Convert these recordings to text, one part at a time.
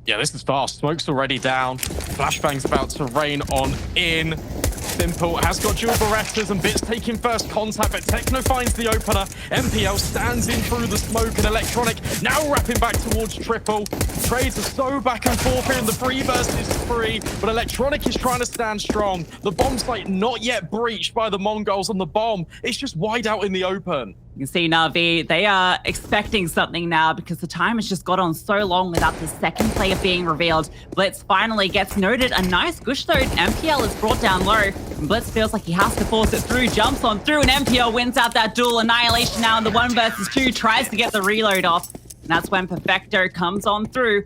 Yeah, this is fast. Smoke's already down. Flashbang's about to rain on in. Simple has got dual Berettas and Bits taking first contact, but Techno finds the opener. MPL stands in through the smoke, and Electronic now wrapping back towards Triple. Trades are so back and forth here in the 3 versus 3, but Electronic is trying to stand strong. The bomb site not yet breached by the MongolZ, and the bomb is just wide out in the open. You can see NaVi, they are expecting something now because the time has just got on so long without the second player being revealed. Blitz finally gets noted. A nice gush though. MPL is brought down low. And Blitz feels like he has to force it through, jumps on through, and MPL wins out that duel. Annihilation now in the 1 versus 2, tries to get the reload off. And that's when Perfecto comes on through.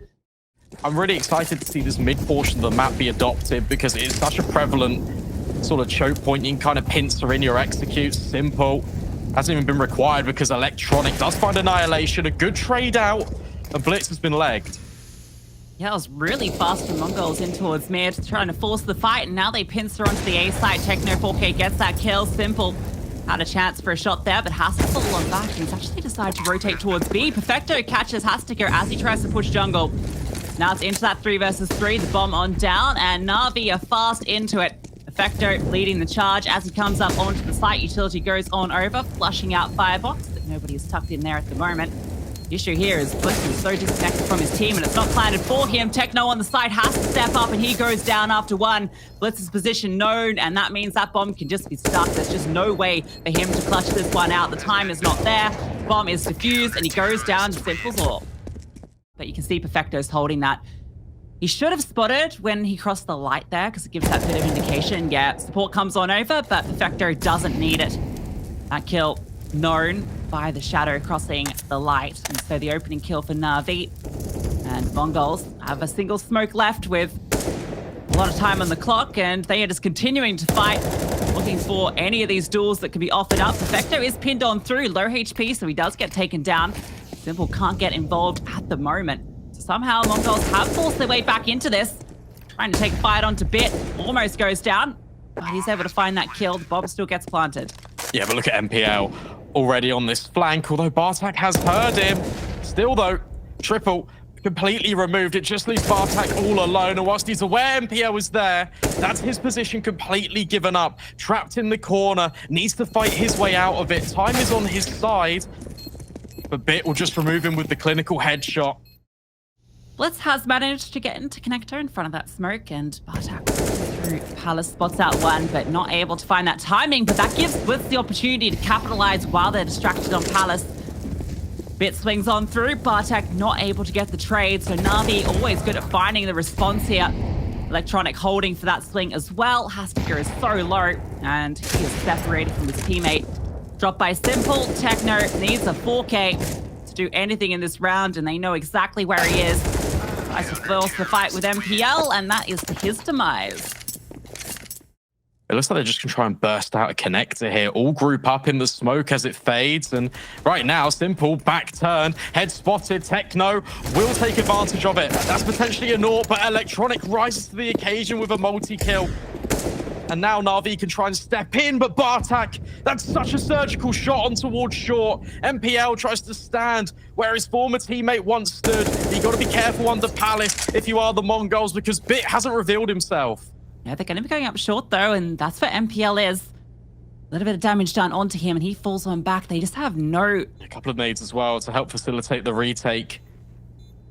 I'm really excited to see this mid portion of the map be adopted because it's such a prevalent sort of choke point. You can kind of pincer in your executes. Simple. Hasn't even been required because Electronic does find Annihilation. A good trade out, and Blitz has been legged. Yeah, it was really fast from MongolZ in towards mid, trying to force the fight, and now they pincer onto the A side. Techno 4K gets that kill. Simple had a chance for a shot there, but has to fall on back, and he's actually decided to rotate towards B. Perfecto catches Hastiker as he tries to push jungle. Now it's into that 3 versus 3, the bomb on down, and NaVi are fast into it. Perfecto leading the charge as he comes up onto the site. Utility goes on over, flushing out Firebox, but nobody is tucked in there at the moment. The issue here is Blitz is so disconnected from his team, and it's not planted for him. Techno on the side has to step up, and he goes down after 1. Blitz's position known, and that means that bomb can just be stuck. There's just no way for him to clutch this one out. The time is not there. Bomb is defused, and he goes down to Simple's ore. But you can see Perfecto's holding that. He should have spotted when he crossed the light there because it gives that bit of indication. Yeah, support comes on over, but Perfecto doesn't need it. That kill known by the shadow crossing the light. And so the opening kill for NaVi. And MongolZ have a single smoke left with a lot of time on the clock, and they are just continuing to fight, looking for any of these duels that can be offered up. Perfecto is pinned on through, low HP, so he does get taken down. Simple can't get involved at the moment. Somehow MongolZ have forced their way back into this. Trying to take a fight onto Bit. Almost goes down. But he's able to find that kill. The bomb still gets planted. Yeah, but look at MPL already on this flank, although Bartak has heard him. Still though, Triple completely removed. It just leaves Bartak all alone. And whilst he's aware MPL is there, that's his position completely given up. Trapped in the corner, needs to fight his way out of it. Time is on his side. But Bit will just remove him with the clinical headshot. Blitz has managed to get into Connector in front of that smoke, and Bartak through Palace spots out 1, but not able to find that timing. But that gives Blitz the opportunity to capitalize while they're distracted on Palace. Bit swings on through, Bartak not able to get the trade, so NaVi always good at finding the response here. Electronic holding for that swing as well. Hastiker is so low, and he is separated from his teammate. Dropped by Simple. Techno needs a 4K to do anything in this round, and they know exactly where he is. Tries to force the fight with MPL, and that is to his demise. It looks like they're just going to try and burst out a connector here. All group up in the smoke as it fades. And right now, Simple back turn. Head spotted. Techno will take advantage of it. That's potentially a naught, but Electronic rises to the occasion with a multi-kill. And now NaVi can try and step in, but Bartak, that's such a surgical shot on towards short. MPL tries to stand where his former teammate once stood. You got to be careful under Palace if you are the MongolZ, because Bit hasn't revealed himself. Yeah, they're going to be going up short though, and that's where MPL is. A little bit of damage done onto him, and he falls on back. They just have no... A couple of nades as well to help facilitate the retake.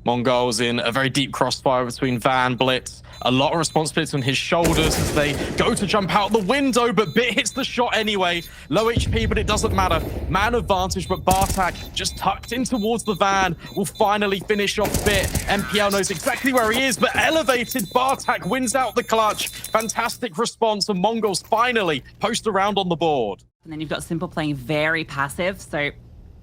MongolZ in a very deep crossfire between Van, Blitz. A lot of responsibility on his shoulders as they go to jump out the window, but Bit hits the shot anyway. Low HP, but it doesn't matter. Man advantage, but Bartak just tucked in towards the Van will finally finish off Bit. MPL knows exactly where he is, but elevated Bartak wins out the clutch. Fantastic response, and MongolZ finally post around on the board. And then you've got Simple playing very passive, so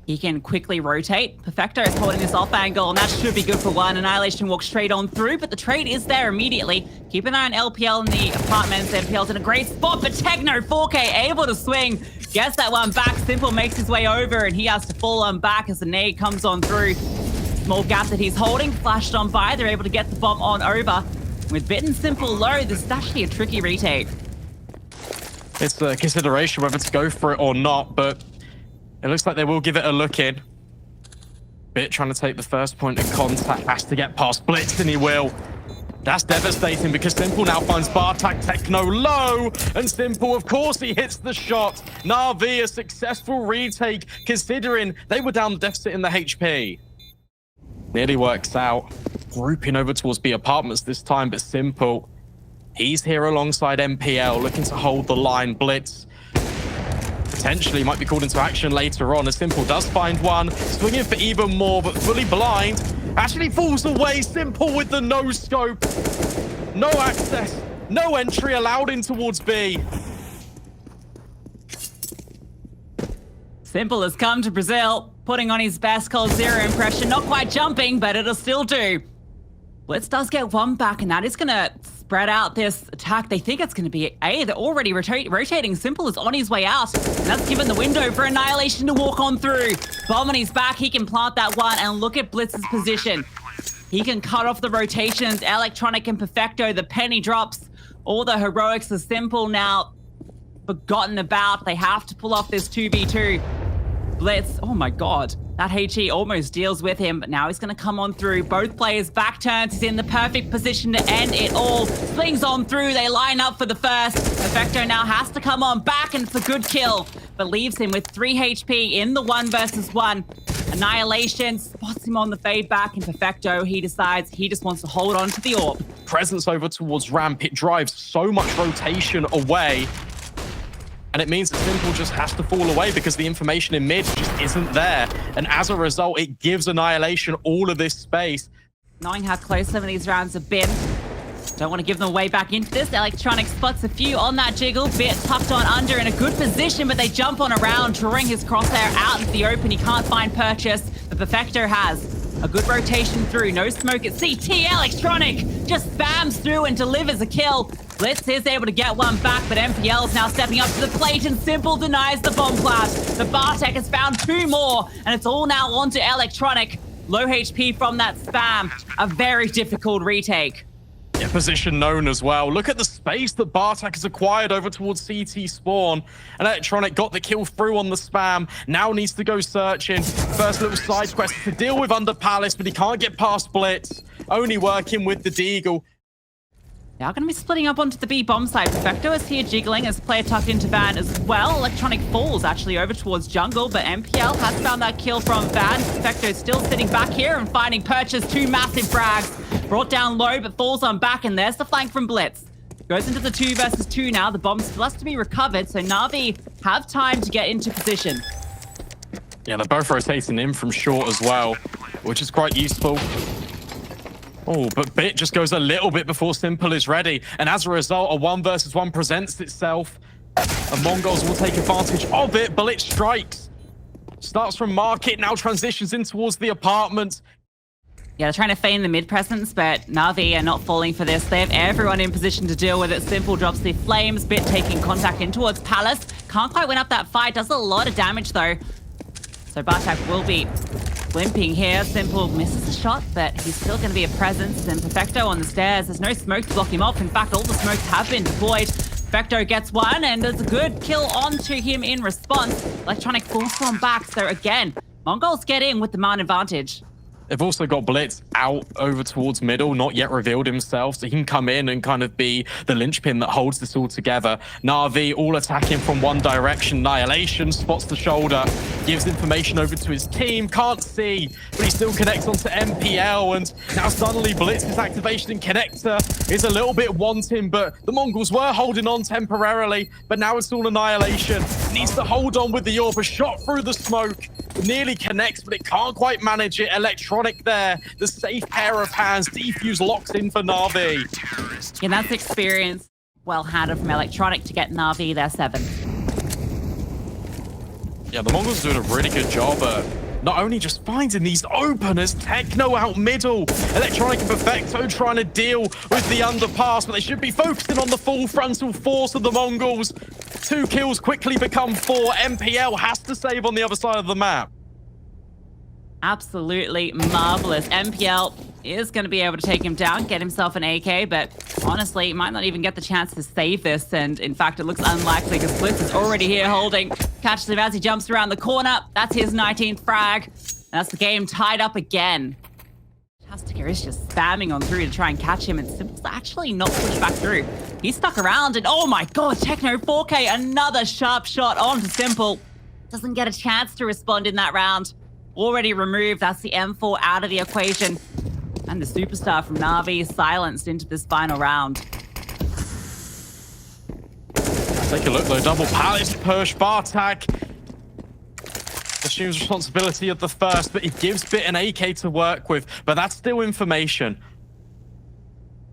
he can quickly rotate. Perfecto is holding this off angle, and that should be good for 1. Annihilation walks straight on through, but the trade is there immediately. Keep an eye on LPL in the apartments. LPL's in a great spot, but Techno 4K able to swing. Gets that one back. Simple makes his way over, and he has to fall on back as the nade comes on through. Small gap that he's holding, flashed on by. They're able to get the bomb on over. With Bit and Simple low, this is actually a tricky retake. It's a consideration whether to go for it or not, but it looks like they will give it a look in. Bit trying to take the first point of contact, has to get past Blitz, and he will. That's devastating because Simple now finds Bartak Techno low, and Simple, of course, he hits the shot. NaVi, a successful retake, considering they were down the deficit in the HP. Nearly works out. Grouping over towards B apartments this time, but Simple, he's here alongside MPL, looking to hold the line. Blitz potentially might be called into action later on, as Simple does find one, swinging for even more, but fully blind. Actually falls away. Simple with the no scope. No access, no entry allowed in towards B. Simple has come to Brazil, putting on his best Cold Zero impression. Not quite jumping, but it'll still do. Blitz does get one back, and that is going to spread out this attack. They think it's going to be A. They're already rotating. Simple is on his way out, and that's given the window for Annihilation to walk on through. Bomb on his back, he can plant that one, and look at Blitz's position. He can cut off the rotations. Electronic and Perfecto, the penny drops. All the heroics are Simple now forgotten about. They have to pull off this 2v2. Blitz, oh my god. That HE almost deals with him, but now he's going to come on through. Both players back turns. He's in the perfect position to end it all. Swings on through. They line up for the first. Perfecto now has to come on back, and it's a good kill, but leaves him with 3 HP in the 1 versus 1. Annihilation spots him on the fade back, and Perfecto, he decides he just wants to hold on to the orb. Presence over towards ramp. It drives so much rotation away. And it means that Simple just has to fall away because the information in mid just isn't there. And as a result, it gives Annihilation all of this space. Knowing how close some of these rounds have been, don't want to give them away back into this. Electronic spots a few on that jiggle. Bit tucked on under in a good position, but they jump on around, drawing his crosshair out into the open. He can't find purchase, but Perfecto has a good rotation through. No smoke at CT. Electronic just spams through and delivers a kill. Blitz is able to get one back, but MPL is now stepping up to the plate, and Simple denies the bomb blast. The Bartek has found 2 more, and it's all now onto Electronic. Low HP from that spam. A very difficult retake. Yeah, position known as well. Look at the space that Bartek has acquired over towards CT spawn. And Electronic got the kill through on the spam. Now needs to go searching. First little side quest to deal with under Palace, but he can't get past Blitz. Only working with the Deagle. Now going to be splitting up onto the B bomb side. Perfecto is here jiggling as player tucked into Van as well. Electronic falls actually over towards jungle, but MPL has found that kill from Van. Perfecto still sitting back here and finding purchase. 2 massive frags. Brought down low, but falls on back, and there's the flank from Blitz. Goes into the 2 versus 2 now. The bomb still has to be recovered, so NaVi have time to get into position. Yeah, they're both rotating in from short as well, which is quite useful. Oh, but Bit just goes a little bit before Simple is ready. And as a result, a 1 versus 1 presents itself. And MongolZ will take advantage of it. Blitz strikes. Starts from market, now transitions in towards the apartment. Yeah, they're trying to feign the mid presence, but NaVi are not falling for this. They have everyone in position to deal with it. Simple drops the flames. Bit taking contact in towards Palace. Can't quite win up that fight. Does a lot of damage, though. So Bartak will be limping here. Simple misses the shot, but he's still going to be a presence. And Perfecto on the stairs. There's no smoke to block him off. In fact, all the smokes have been deployed. Perfecto gets one, and there's a good kill onto him in response. Electronic forced on back. So again, MongolZ get in with the man advantage. They've also got Blitz out over towards middle, not yet revealed himself, so he can come in and kind of be the linchpin that holds this all together. NaVi all attacking from one direction. Annihilation spots the shoulder, gives information over to his team, can't see, but he still connects onto MPL, and now suddenly Blitz's activation and connector is a little bit wanting, but the MongolZ were holding on temporarily, but now it's all Annihilation. Needs to hold on with the orb, a shot through the smoke. Nearly connects, but it can't quite manage it. Electronic there. The safe pair of hands. Defuse locks in for NaVi. Yeah, that's experience well handled from Electronic to get NaVi their 7th. Yeah, the MongolZ doing a really good job at not only just finding these openers, Techno out middle, Electronic and Perfecto trying to deal with the underpass, but they should be focusing on the full frontal force of the MongolZ. 2 kills quickly become 4. MPL has to save on the other side of the map. Absolutely marvelous. MPL is going to be able to take him down, get himself an AK, but honestly, he might not even get the chance to save this. And in fact, it looks unlikely because Blitz is already here holding. Catches him as he jumps around the corner. That's his 19th frag. That's the game tied up again. Tastica is just spamming on through to try and catch him, and Simple's actually not pushed back through. He's stuck around, and oh my god, Techno 4K, another sharp shot onto Simple. Doesn't get a chance to respond in that round. Already removed, that's the M4 out of the equation. And the superstar from NaVi is silenced into this final round. Take a look though, double palace push, Bartek assumes responsibility of the first, but he gives Bit an AK to work with, but that's still information.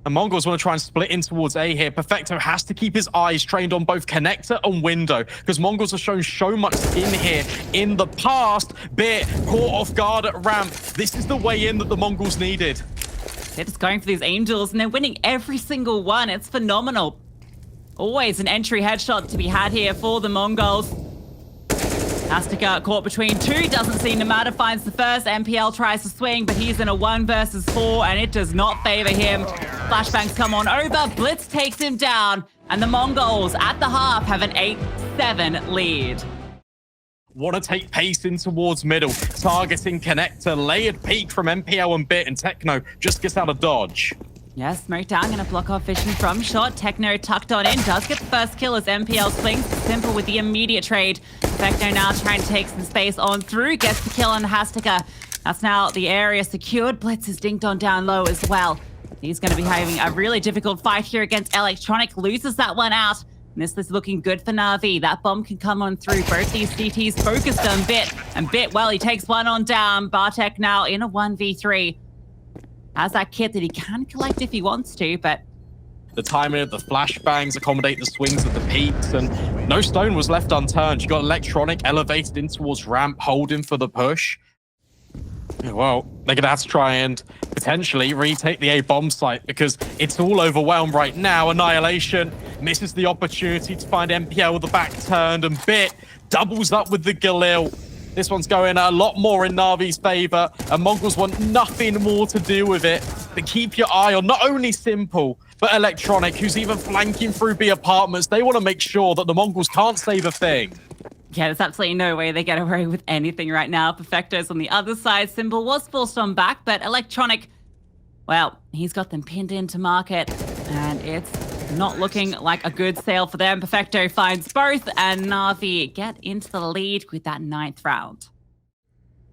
And MongolZ want to try and split in towards A here. Perfecto has to keep his eyes trained on both connector and window, because MongolZ have shown so much in here in the past. Bit caught off guard at ramp. This is the way in that the MongolZ needed. They're just going for these angels, and they're winning every single one. It's phenomenal. Always an entry headshot to be had here for the MongolZ. Tastica caught between two, doesn't seem to matter, finds the first. MPL tries to swing, but he's in a 1 versus 4, and it does not favor him. Flashbangs come on over, Blitz takes him down, and the MongolZ at the half have an 8-7 lead. Want to take pace in towards middle, targeting connector, layered peek from MPL and Bit, and Techno just gets out of dodge. Yes, Smoke down, gonna block off vision from shot. Techno tucked on in, does get the first kill as MPL swings. Simple with the immediate trade. Perfecto now trying to take some space on through, gets the kill on Tastica. That's now the area secured. Blitz is dinked on down low as well. He's gonna be having a really difficult fight here against Electronic, loses that one out. And this is looking good for NaVi. That bomb can come on through. Both these CTs focused on Bit. And Bit, well, he takes one on down. Bartek now in a 1v3. Has that kit that he can collect if he wants to, but... The timing of the flashbangs accommodate the swings of the peaks, and no stone was left unturned. You got Electronic elevated in towards ramp, holding for the push. Well, they're going to have to try and potentially retake the A bomb site because it's all overwhelmed right now. Annihilation misses the opportunity to find MPL with the back turned, and Bit doubles up with the Galil. This one's going a lot more in NaVi's favor, and MongolZ want nothing more to do with it. But keep your eye on not only Simple, but Electronic, who's even flanking through B apartments. They want to make sure that the MongolZ can't save a thing. Yeah, there's absolutely no way they get away with anything right now. Perfecto's on the other side. Simple was forced on back, but Electronic, well, he's got them pinned into market, and it's not looking like a good sale for them. Perfecto finds both, and NaVi get into the lead with that 9th round.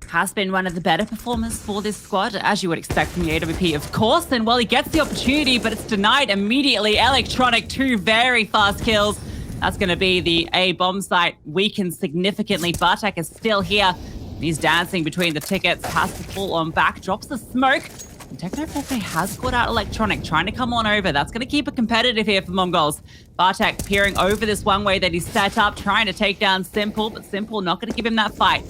Has been one of the better performers for this squad, as you would expect from the AWP, of course. And well, he gets the opportunity, but it's denied immediately. Electronic, 2 very fast kills. That's going to be the A bomb site weakened significantly. Bartek is still here. He's dancing between the tickets, has to pull on back, drops the smoke. And Techno 4K has caught out Electronic, trying to come on over. That's going to keep it competitive here for MongolZ. Bartek peering over this one way that he's set up, trying to take down Simple, but Simple not going to give him that fight.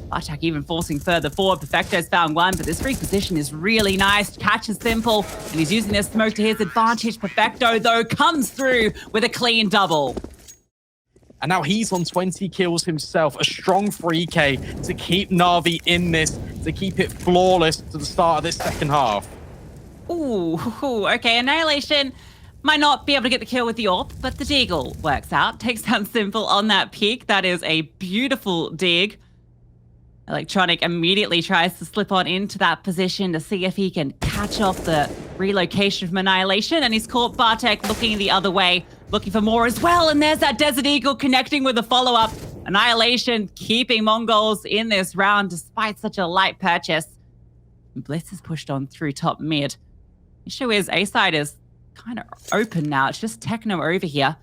Bartek even forcing further forward. Perfecto's found one, but this reposition is really nice. Catches Simple, and he's using this smoke to his advantage. Perfecto, though, comes through with a clean double. And now he's on 20 kills himself. A strong 3K to keep NaVi in this, to keep it flawless to the start of this second half. Ooh, okay. Annihilation might not be able to get the kill with the AWP, but the Deagle works out. Takes down Simple on that peak. That is a beautiful dig. Electronic immediately tries to slip on into that position to see if he can catch off the relocation from Annihilation, and he's caught Bartek looking the other way, looking for more as well, and there's that Desert Eagle connecting with a follow-up. Annihilation keeping MongolZ in this round despite such a light purchase. Blitz is pushed on through top mid. The issue is A-side is kind of open now. It's just Techno over here.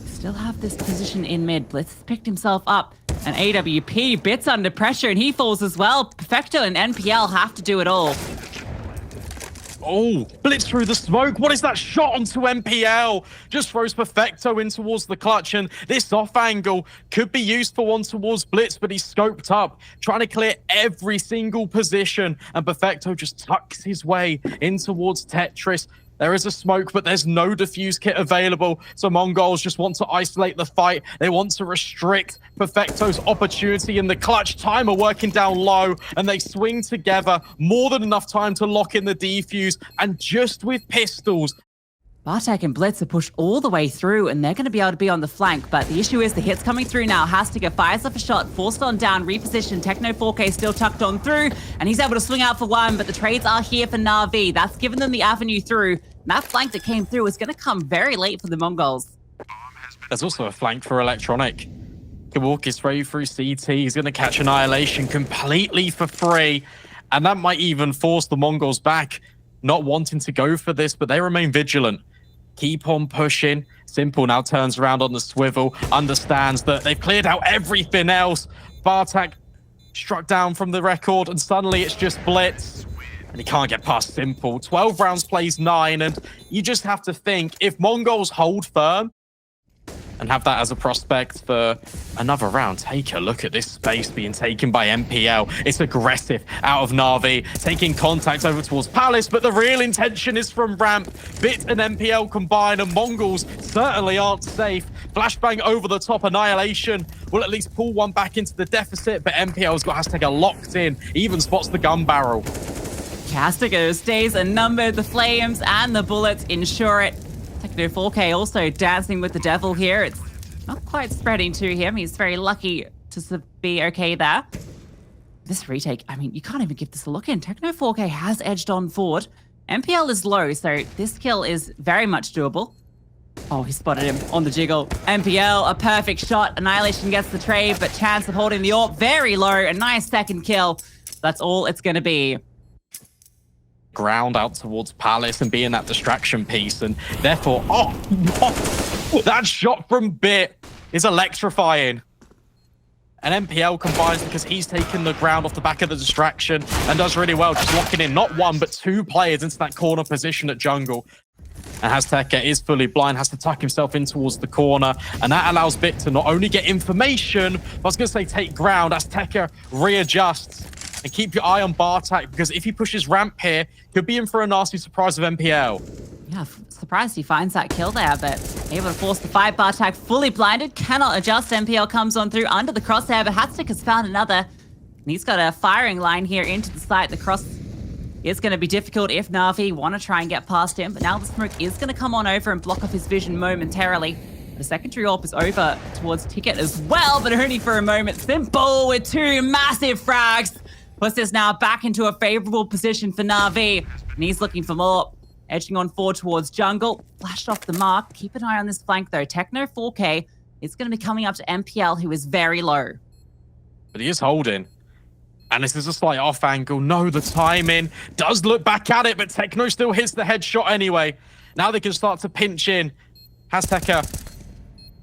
Still have this position in mid. Blitz has picked himself up. And AWP, Bit's under pressure, and he falls as well. Perfecto and NPL have to do it all. Oh, Blitz through the smoke. What is that shot onto MPL? Just throws Perfecto in towards the clutch, and this off angle could be used for one towards Blitz, but he's scoped up, trying to clear every single position, and Perfecto just tucks his way in towards Tetris. There is a smoke, but there's no defuse kit available. So MongolZ just want to isolate the fight. They want to restrict Perfecto's opportunity in the clutch. Timer working down low, and they swing together. More than enough time to lock in the defuse. And just with pistols, Bartek and Blitz are pushed all the way through, and they're going to be able to be on the flank. But the issue is the hits coming through now. Hastiger fires off a shot, forced on down, repositioned. Techno 4K still tucked on through, and he's able to swing out for one. But the trades are here for NaVi. That's given them the avenue through. And that flank that came through is going to come very late for the Mongols. There's also a flank for Electronic. Can walk his way through CT. He's going to catch Annihilation completely for free. And that might even force the Mongols back, not wanting to go for this, but they remain vigilant. Keep on pushing. Simple now turns around on the swivel, understands that they've cleared out everything else. Bartek struck down from the record, and suddenly it's just Blitz. And he can't get past Simple. 12 rounds plays 9, and you just have to think, if Mongols hold firm and have that as a prospect for another round, take a look at this space being taken by MPL. It's aggressive out of NaVi, taking contact over towards Palace, but the real intention is from ramp. Bit and MPL combine, and Mongols certainly aren't safe. Flashbang over the top. Annihilation will at least pull one back into the deficit, but MPL's got Hastiger locked in. He even spots the gun barrel. Hastiger stays unnumbered. The flames and the bullets ensure it. Techno 4K also dancing with the devil here. It's not quite spreading to him. He's very lucky to be okay there. This retake, I mean, you can't even give this a look in. Techno 4K has edged on forward. MPL is low, so this kill is very much doable. Oh, he spotted him on the jiggle. MPL, a perfect shot. Annihilation gets the trade, but chance of holding the AWP very low. A nice second kill. That's all it's going to be. Ground out towards Palace and being that distraction piece, and therefore, that shot from Bit is electrifying. And MPL combines because he's taken the ground off the back of the distraction and does really well, just locking in not one but two players into that corner position at jungle. And Azteca is fully blind, has to tuck himself in towards the corner, and that allows Bit to not only get information, but I was going to say take ground. Azteca readjusts. And keep your eye on Bartek, because if he pushes ramp here, he'll be in for a nasty surprise of MPL. Yeah, surprised he finds that kill there, but able to force the fight. Bartek fully blinded, cannot adjust. MPL comes on through under the crosshair, but Hatstik has found another. And he's got a firing line here into the site. The cross is going to be difficult if NaVi want to try and get past him, but now the smoke is going to come on over and block off his vision momentarily. The secondary AWP is over towards Ticket as well, but only for a moment. Simple with two massive frags. Puts this now back into a favorable position for NaVi. And he's looking for more. Edging on forward towards jungle. Flashed off the mark. Keep an eye on this flank though. Techno 4K is going to be coming up to MPL, who is very low. But he is holding. And this is a slight off angle. No, the timing does look back at it, but Techno still hits the headshot anyway. Now they can start to pinch in. Azteca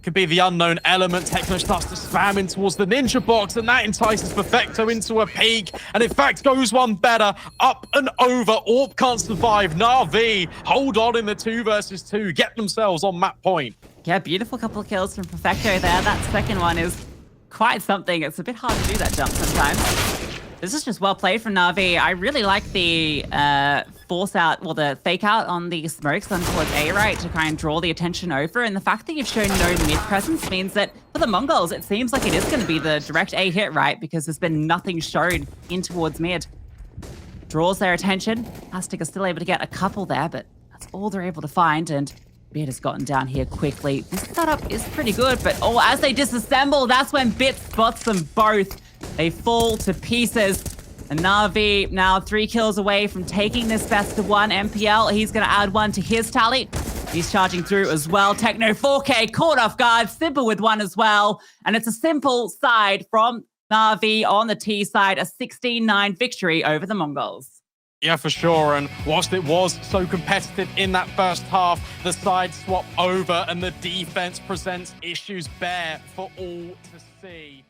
could be the unknown element. Techno starts to spam in towards the ninja box, and that entices Perfecto into a peek, and in fact goes one better. Up and over. AWP can't survive. NaVi hold on in the 2 versus 2, get themselves on map point. Yeah, beautiful couple of kills from Perfecto there. That second one is quite something. It's a bit hard to do that jump sometimes. This is just well played from NaVi. I really like the force out, well, the fake out on the smokes on towards A right to try and draw the attention over. And the fact that you've shown no mid presence means that for the Mongols, it seems like it is going to be the direct A hit, right? Because there's been nothing shown in towards mid. Draws their attention. Aztec is still able to get a couple there, but that's all they're able to find. And Bit has gotten down here quickly. This setup is pretty good, but oh, as they disassemble, that's when Bit spots them both. They fall to pieces. And NaVi now 3 kills away from taking this best of 1. MPL, he's going to add 1 to his tally. He's charging through as well. Techno 4K caught off guard. Simple with 1 as well. And it's a simple side from NaVi on the T side. A 16-9 victory over the Mongols. Yeah, for sure. And whilst it was so competitive in that first half, the side swap over and the defense presents issues bare for all to see.